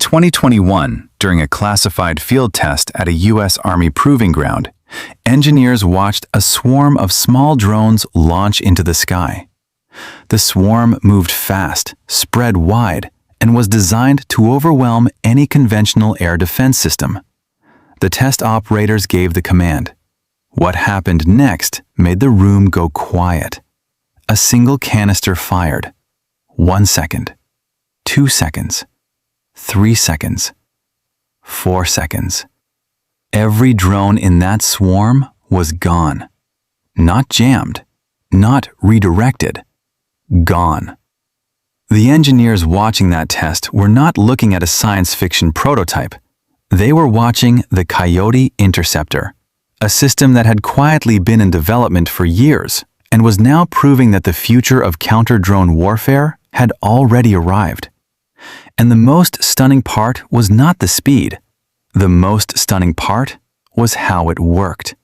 2021, during a classified field test at a U.S. Army proving ground, engineers watched a swarm of small drones launch into the sky. The swarm moved fast, spread wide, and was designed to overwhelm any conventional air defense system. The test operators gave the command. What happened next made the room go quiet. A single canister fired. 1 second, 2 seconds, 3 seconds, 4 seconds. Every drone in that swarm was gone. Not jammed, not redirected. Gone. The engineers watching that test were not looking at a science fiction prototype. They were watching the Coyote Interceptor, a system that had quietly been in development for years and was now proving that the future of counter-drone warfare had already arrived. And the most stunning part was not the speed. The most stunning part was how it worked.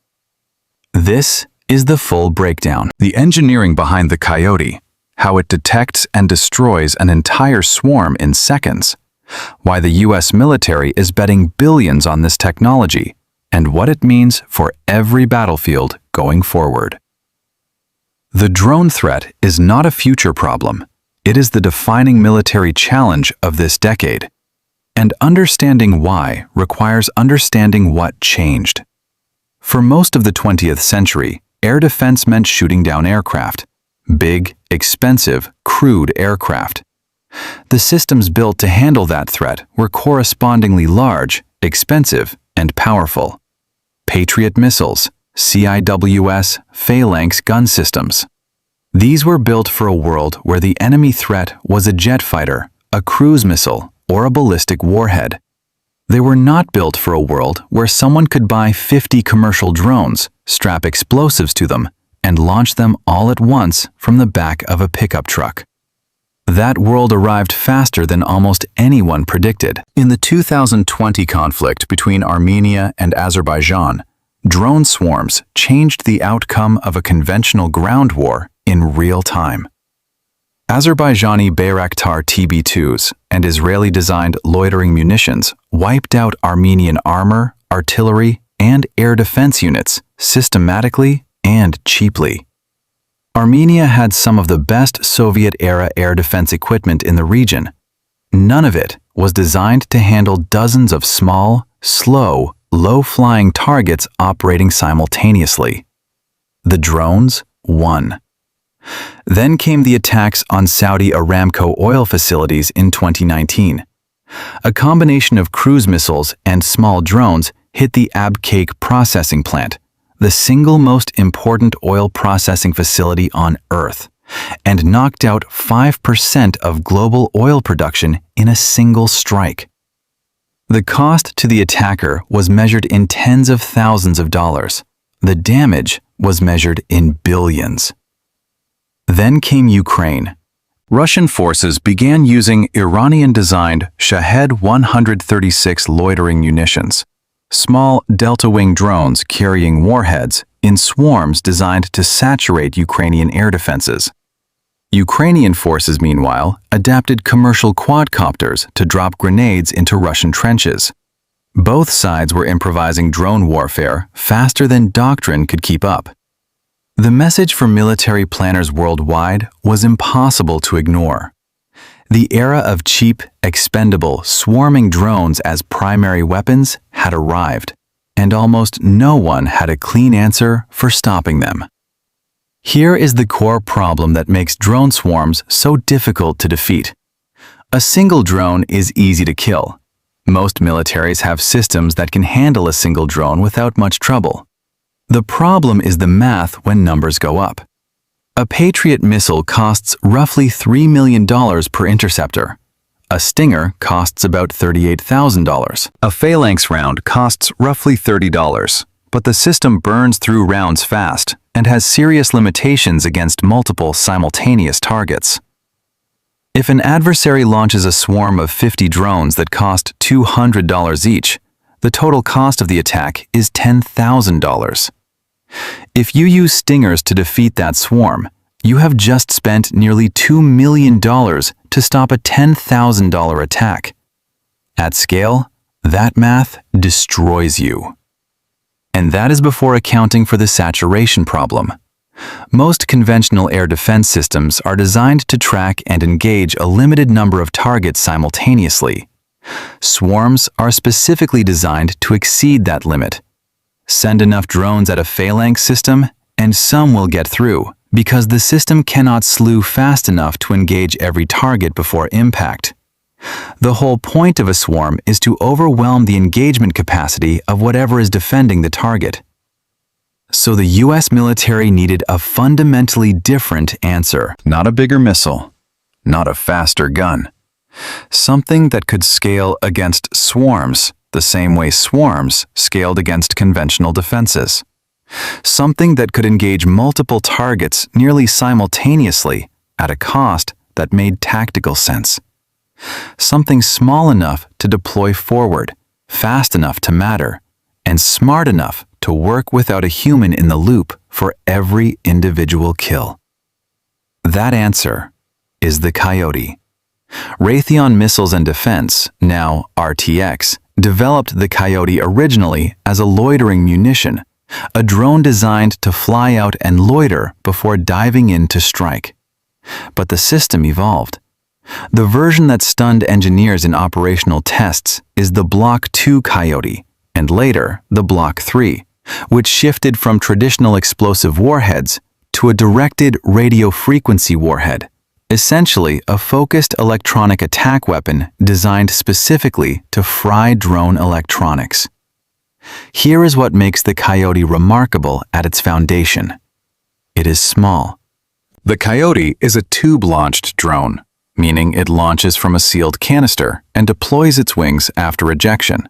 This is the full breakdown. The engineering behind the Coyote, how it detects and destroys an entire swarm in seconds, why the U.S. military is betting billions on this technology, and what it means for every battlefield going forward. The drone threat is not a future problem. It is the defining military challenge of this decade. And understanding why requires understanding what changed. For most of the 20th century, air defense meant shooting down aircraft. Big, expensive, crude aircraft. The systems built to handle that threat were correspondingly large, expensive, and powerful. Patriot missiles, CIWS, Phalanx gun systems. These were built for a world where the enemy threat was a jet fighter, a cruise missile, or a ballistic warhead. They were not built for a world where someone could buy 50 commercial drones, strap explosives to them, and launch them all at once from the back of a pickup truck. That world arrived faster than almost anyone predicted. In the 2020 conflict between Armenia and Azerbaijan, drone swarms changed the outcome of a conventional ground war in real time. Azerbaijani Bayraktar TB2s and Israeli-designed loitering munitions wiped out Armenian armor, artillery, and air defense units systematically and cheaply. Armenia had some of the best Soviet-era air defense equipment in the region. None of it was designed to handle dozens of small, slow, low-flying targets operating simultaneously. The drones won. Then came the attacks on Saudi Aramco oil facilities in 2019. A combination of cruise missiles and small drones hit the Abqaiq processing plant, the single most important oil processing facility on Earth, and knocked out 5% of global oil production in a single strike. The cost to the attacker was measured in tens of thousands of dollars. The damage was measured in billions. Then came Ukraine. Russian forces began using Iranian-designed Shahed 136 loitering munitions, small delta-wing drones carrying warheads in swarms designed to saturate Ukrainian air defenses. Ukrainian forces, meanwhile, adapted commercial quadcopters to drop grenades into Russian trenches. Both sides were improvising drone warfare faster than doctrine could keep up. The message for military planners worldwide was impossible to ignore. The era of cheap, expendable, swarming drones as primary weapons had arrived, and almost no one had a clean answer for stopping them. Here is the core problem that makes drone swarms so difficult to defeat. A single drone is easy to kill. Most militaries have systems that can handle a single drone without much trouble. The problem is the math when numbers go up. A Patriot missile costs roughly $3 million per interceptor. A Stinger costs about $38,000. A Phalanx round costs roughly $30, but the system burns through rounds fast and has serious limitations against multiple simultaneous targets. If an adversary launches a swarm of 50 drones that cost $200 each, the total cost of the attack is $10,000. If you use Stingers to defeat that swarm, you have just spent nearly $2 million to stop a $10,000 attack. At scale, that math destroys you. And that is before accounting for the saturation problem. Most conventional air defense systems are designed to track and engage a limited number of targets simultaneously. Swarms are specifically designed to exceed that limit. Send enough drones at a phalanx system, and some will get through, because the system cannot slew fast enough to engage every target before impact. The whole point of a swarm is to overwhelm the engagement capacity of whatever is defending the target. So the US military needed a fundamentally different answer. Not a bigger missile, not a faster gun. Something that could scale against swarms the same way swarms scaled against conventional defenses. Something that could engage multiple targets nearly simultaneously at a cost that made tactical sense. Something small enough to deploy forward, fast enough to matter, and smart enough to work without a human in the loop for every individual kill. That answer is the Coyote. Raytheon Missiles and Defense, now RTX, developed the Coyote originally as a loitering munition, a drone designed to fly out and loiter before diving in to strike. But the system evolved. The version that stunned engineers in operational tests is the Block 2 Coyote, and later the Block 3, which shifted from traditional explosive warheads to a directed radio frequency warhead, essentially a focused electronic attack weapon designed specifically to fry drone electronics. Here is what makes the Coyote remarkable at its foundation. It is small. The Coyote is a tube-launched drone, meaning it launches from a sealed canister and deploys its wings after ejection.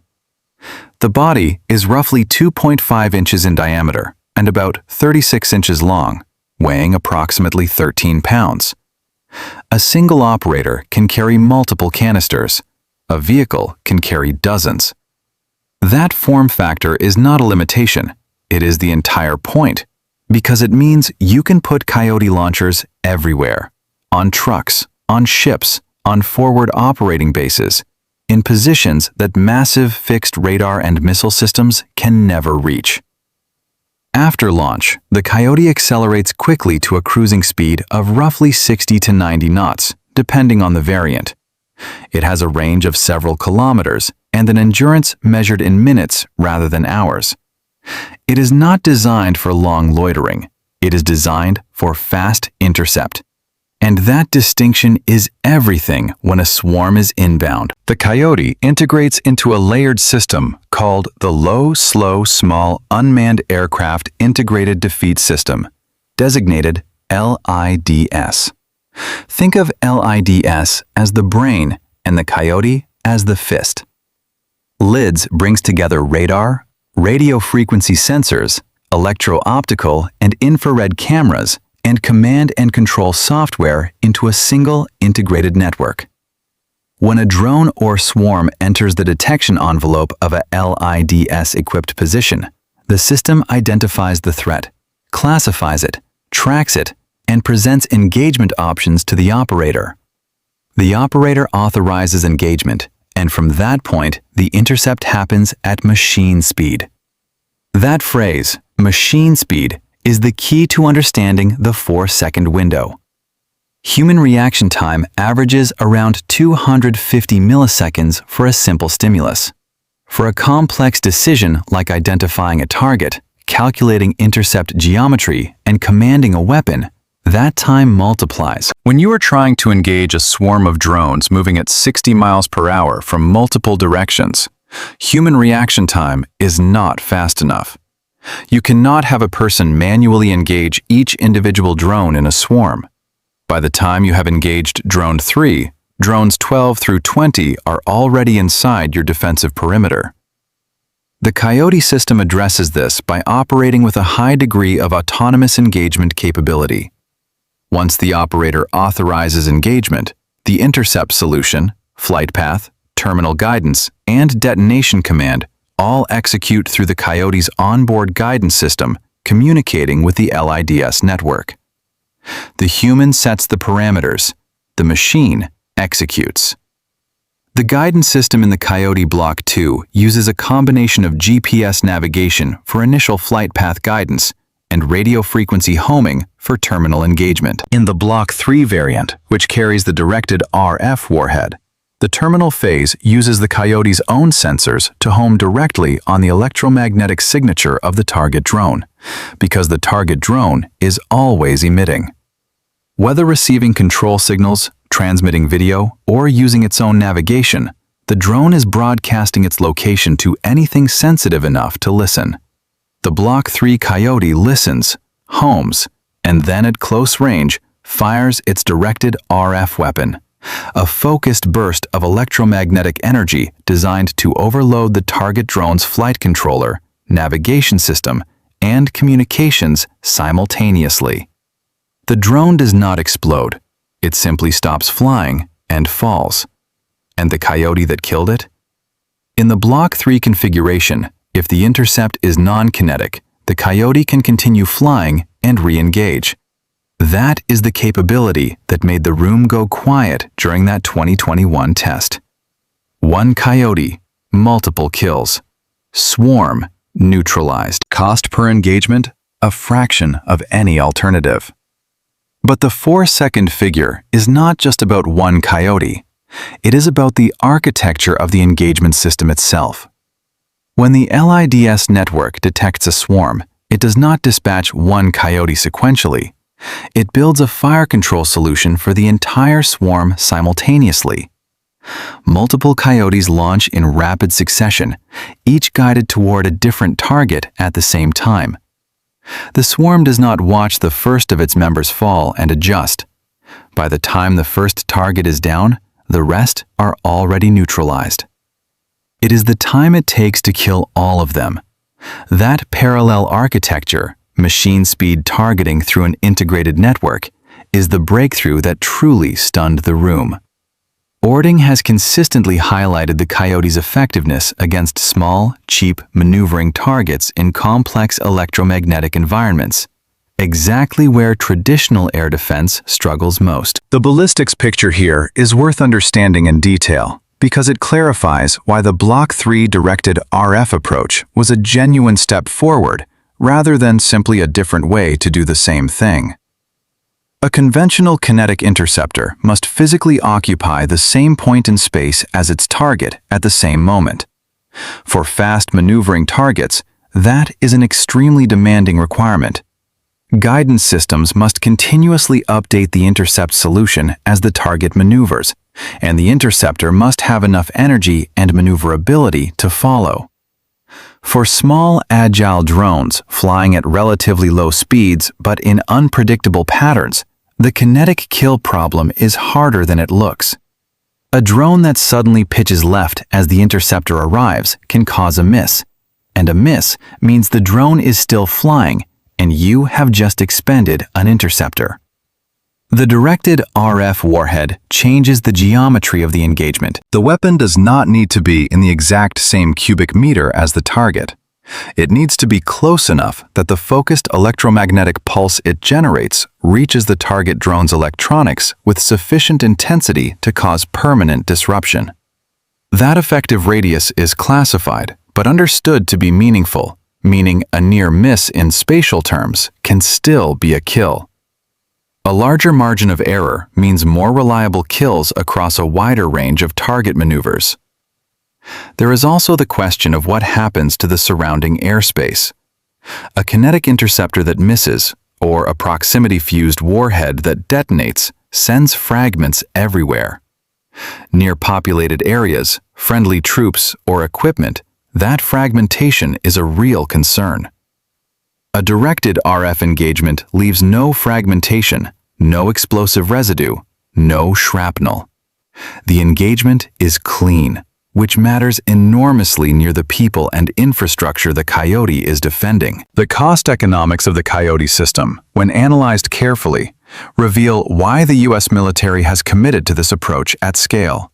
The body is roughly 2.5 inches in diameter and about 36 inches long, weighing approximately 13 pounds. A single operator can carry multiple canisters. A vehicle can carry dozens. That form factor is not a limitation. It is the entire point, because it means you can put Coyote launchers everywhere, on trucks, on ships, on forward operating bases, in positions that massive fixed radar and missile systems can never reach. After launch, the Coyote accelerates quickly to a cruising speed of roughly 60 to 90 knots, depending on the variant. It has a range of several kilometers and an endurance measured in minutes rather than hours. It is not designed for long loitering. It is designed for fast intercept. And that distinction is everything when a swarm is inbound. The Coyote integrates into a layered system called the Low, Slow, Small Unmanned Aircraft Integrated Defeat System, designated LIDS. Think of LIDS as the brain and the Coyote as the fist. LIDS brings together radar, radio frequency sensors, electro-optical and infrared cameras, and command and control software into a single integrated network. When a drone or swarm enters the detection envelope of a LIDS-equipped position, the system identifies the threat, classifies it, tracks it, and presents engagement options to the operator. The operator authorizes engagement, and from that point, the intercept happens at machine speed. That phrase, machine speed, is the key to understanding the 4-second window. Human reaction time averages around 250 milliseconds for a simple stimulus. For a complex decision like identifying a target, calculating intercept geometry, and commanding a weapon, that time multiplies. When you are trying to engage a swarm of drones moving at 60 miles per hour from multiple directions, human reaction time is not fast enough. You cannot have a person manually engage each individual drone in a swarm. By the time you have engaged drone 3, drones 12 through 20 are already inside your defensive perimeter. The Coyote system addresses this by operating with a high degree of autonomous engagement capability. Once the operator authorizes engagement, the intercept solution, flight path, terminal guidance, and detonation command all execute through the Coyote's onboard guidance system, communicating with the LIDS network. The human sets the parameters, the machine executes. The guidance system in the Coyote Block 2 uses a combination of GPS navigation for initial flight path guidance and radio frequency homing for terminal engagement. In the Block 3 variant, which carries the directed RF warhead, the terminal phase uses the Coyote's own sensors to home directly on the electromagnetic signature of the target drone, because the target drone is always emitting. Whether receiving control signals, transmitting video, or using its own navigation, the drone is broadcasting its location to anything sensitive enough to listen. The Block 3 Coyote listens, homes, and then at close range fires its directed RF weapon, a focused burst of electromagnetic energy designed to overload the target drone's flight controller, navigation system, and communications simultaneously. The drone does not explode. It simply stops flying and falls. And the Coyote that killed it? In the Block 3 configuration, if the intercept is non-kinetic, the Coyote can continue flying and re-engage. That is the capability that made the room go quiet during that 2021 test. One Coyote, multiple kills. Swarm, neutralized. Cost per engagement, a fraction of any alternative. But the 4-second figure is not just about one Coyote. It is about the architecture of the engagement system itself. When the LIDS network detects a swarm, it does not dispatch one Coyote sequentially. It builds a fire control solution for the entire swarm simultaneously. Multiple Coyotes launch in rapid succession, each guided toward a different target at the same time. The swarm does not watch the first of its members fall and adjust. By the time the first target is down, the rest are already neutralized. It is the time it takes to kill all of them. That parallel architecture, machine speed targeting through an integrated network, is the breakthrough that truly stunned the room. Ording has consistently highlighted the Coyote's effectiveness against small, cheap, maneuvering targets in complex electromagnetic environments, exactly where traditional air defense struggles most. The ballistics picture here is worth understanding in detail because it clarifies why the Block 3 directed RF approach was a genuine step forward rather than simply a different way to do the same thing. A conventional kinetic interceptor must physically occupy the same point in space as its target at the same moment. For fast maneuvering targets, that is an extremely demanding requirement. Guidance systems must continuously update the intercept solution as the target maneuvers, and the interceptor must have enough energy and maneuverability to follow. For small, agile drones flying at relatively low speeds but in unpredictable patterns, the kinetic kill problem is harder than it looks. A drone that suddenly pitches left as the interceptor arrives can cause a miss, and a miss means the drone is still flying and you have just expended an interceptor. The directed RF warhead changes the geometry of the engagement. The weapon does not need to be in the exact same cubic meter as the target. It needs to be close enough that the focused electromagnetic pulse it generates reaches the target drone's electronics with sufficient intensity to cause permanent disruption. That effective radius is classified, but understood to be meaningful, meaning a near miss in spatial terms can still be a kill. A larger margin of error means more reliable kills across a wider range of target maneuvers. There is also the question of what happens to the surrounding airspace. A kinetic interceptor that misses, or a proximity-fused warhead that detonates, sends fragments everywhere. Near populated areas, friendly troops, or equipment, that fragmentation is a real concern. A directed RF engagement leaves no fragmentation, no explosive residue, no shrapnel. The engagement is clean, which matters enormously near the people and infrastructure the Coyote is defending. The cost economics of the Coyote system, when analyzed carefully, reveal why the U.S. military has committed to this approach at scale.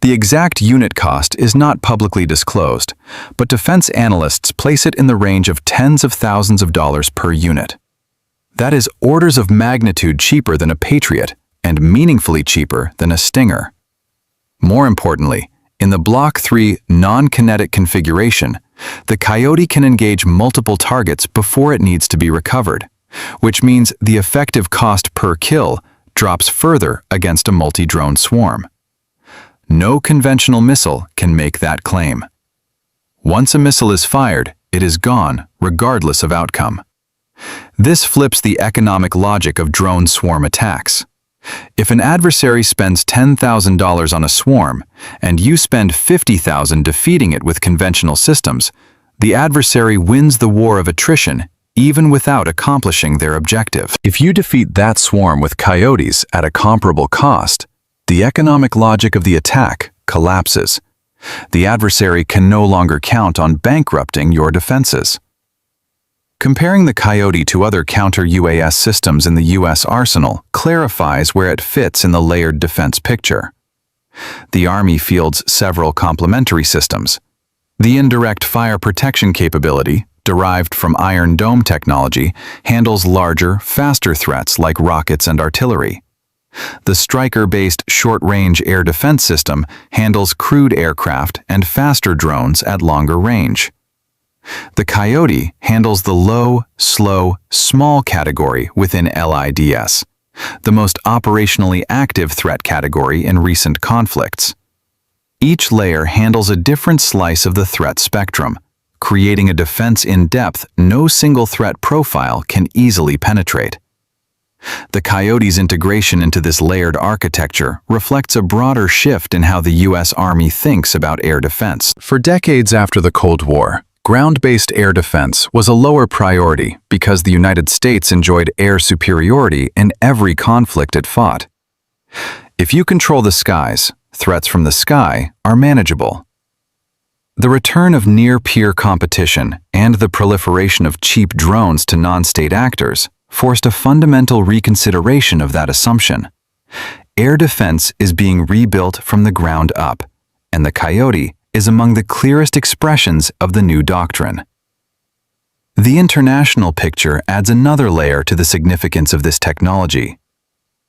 The exact unit cost is not publicly disclosed, but defense analysts place it in the range of tens of thousands of dollars per unit. That is orders of magnitude cheaper than a Patriot and meaningfully cheaper than a Stinger. More importantly, in the Block 3 non-kinetic configuration, the Coyote can engage multiple targets before it needs to be recovered, which means the effective cost per kill drops further against a multi-drone swarm. No conventional missile can make that claim. Once a missile is fired, it is gone, regardless of outcome. This flips the economic logic of drone swarm attacks. If an adversary spends $10,000 on a swarm, and you spend $50,000 defeating it with conventional systems, the adversary wins the war of attrition, even without accomplishing their objective. If you defeat that swarm with coyotes at a comparable cost, the economic logic of the attack collapses. The adversary can no longer count on bankrupting your defenses. Comparing the Coyote to other counter-UAS systems in the U.S. arsenal clarifies where it fits in the layered defense picture. The Army fields several complementary systems. The indirect fire protection capability, derived from Iron Dome technology, handles larger, faster threats like rockets and artillery. The Stryker-based short-range air defense system handles crewed aircraft and faster drones at longer range. The Coyote handles the low, slow, small category within LIDS, the most operationally active threat category in recent conflicts. Each layer handles a different slice of the threat spectrum, creating a defense in depth no single threat profile can easily penetrate. The Coyote's integration into this layered architecture reflects a broader shift in how the U.S. Army thinks about air defense. For decades after the Cold War, ground-based air defense was a lower priority because the United States enjoyed air superiority in every conflict it fought. If you control the skies, threats from the sky are manageable. The return of near-peer competition and the proliferation of cheap drones to non-state actors forced a fundamental reconsideration of that assumption. Air defense is being rebuilt from the ground up, and the Coyote is among the clearest expressions of the new doctrine. The international picture adds another layer to the significance of this technology.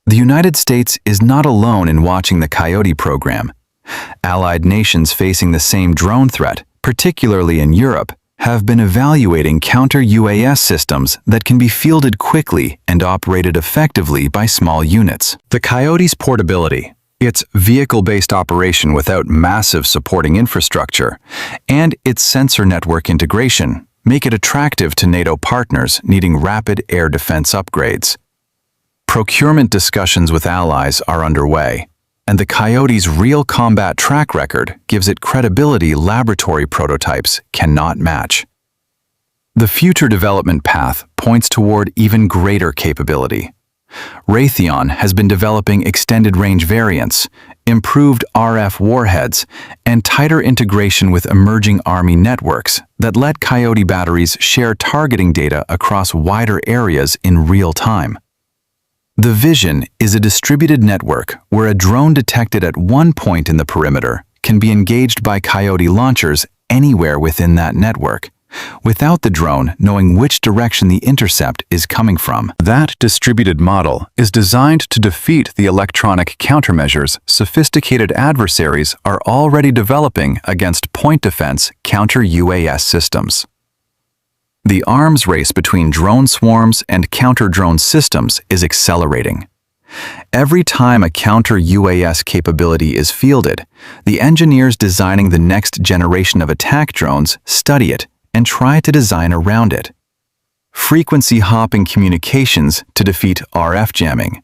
The United States is not alone in watching the Coyote program. Allied nations facing the same drone threat, particularly in Europe, have been evaluating counter-UAS systems that can be fielded quickly and operated effectively by small units. The Coyote's portability, its vehicle-based operation without massive supporting infrastructure, and its sensor network integration make it attractive to NATO partners needing rapid air defense upgrades. Procurement discussions with allies are underway, and the Coyote's real combat track record gives it credibility laboratory prototypes cannot match. The future development path points toward even greater capability. Raytheon has been developing extended-range variants, improved RF warheads, and tighter integration with emerging Army networks that let Coyote batteries share targeting data across wider areas in real time. The vision is a distributed network where a drone detected at one point in the perimeter can be engaged by Coyote launchers anywhere within that network, without the drone knowing which direction the intercept is coming from. That distributed model is designed to defeat the electronic countermeasures sophisticated adversaries are already developing against point defense counter-UAS systems. The arms race between drone swarms and counter-drone systems is accelerating. Every time a counter-UAS capability is fielded, the engineers designing the next generation of attack drones study it and try to design around it. Frequency hopping communications to defeat RF jamming.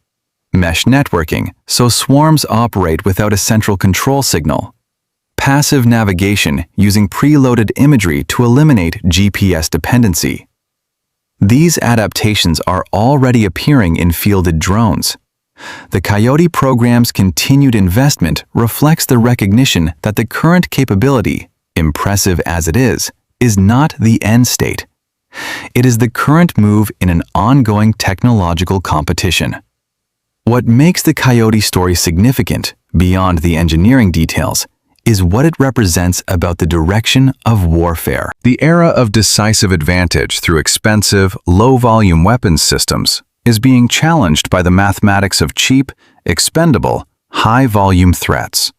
Mesh networking so swarms operate without a central control signal. Passive navigation using preloaded imagery to eliminate GPS dependency. These adaptations are already appearing in fielded drones. The Coyote program's continued investment reflects the recognition that the current capability, impressive as it is not the end state. It is the current move in an ongoing technological competition. What makes the Coyote story significant, beyond the engineering details, is what it represents about the direction of warfare. The era of decisive advantage through expensive, low-volume weapons systems is being challenged by the mathematics of cheap, expendable, high-volume threats.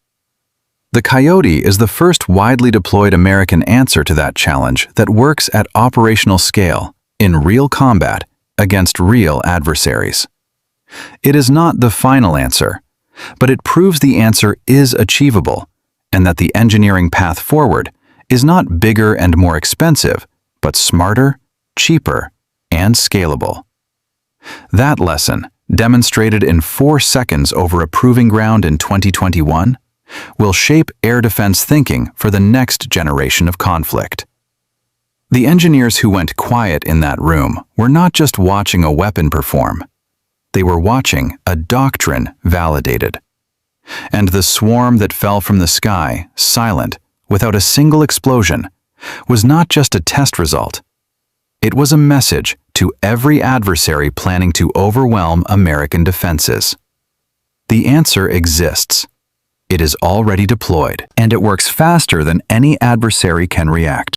The Coyote is the first widely deployed American answer to that challenge that works at operational scale, in real combat, against real adversaries. It is not the final answer, but it proves the answer is achievable, and that the engineering path forward is not bigger and more expensive, but smarter, cheaper, and scalable. That lesson, demonstrated in 4 seconds over a proving ground in 2021, will shape air defense thinking for the next generation of conflict. The engineers who went quiet in that room were not just watching a weapon perform. They were watching a doctrine validated. And the swarm that fell from the sky, silent, without a single explosion, was not just a test result. It was a message to every adversary planning to overwhelm American defenses. The answer exists. It is already deployed, and it works faster than any adversary can react.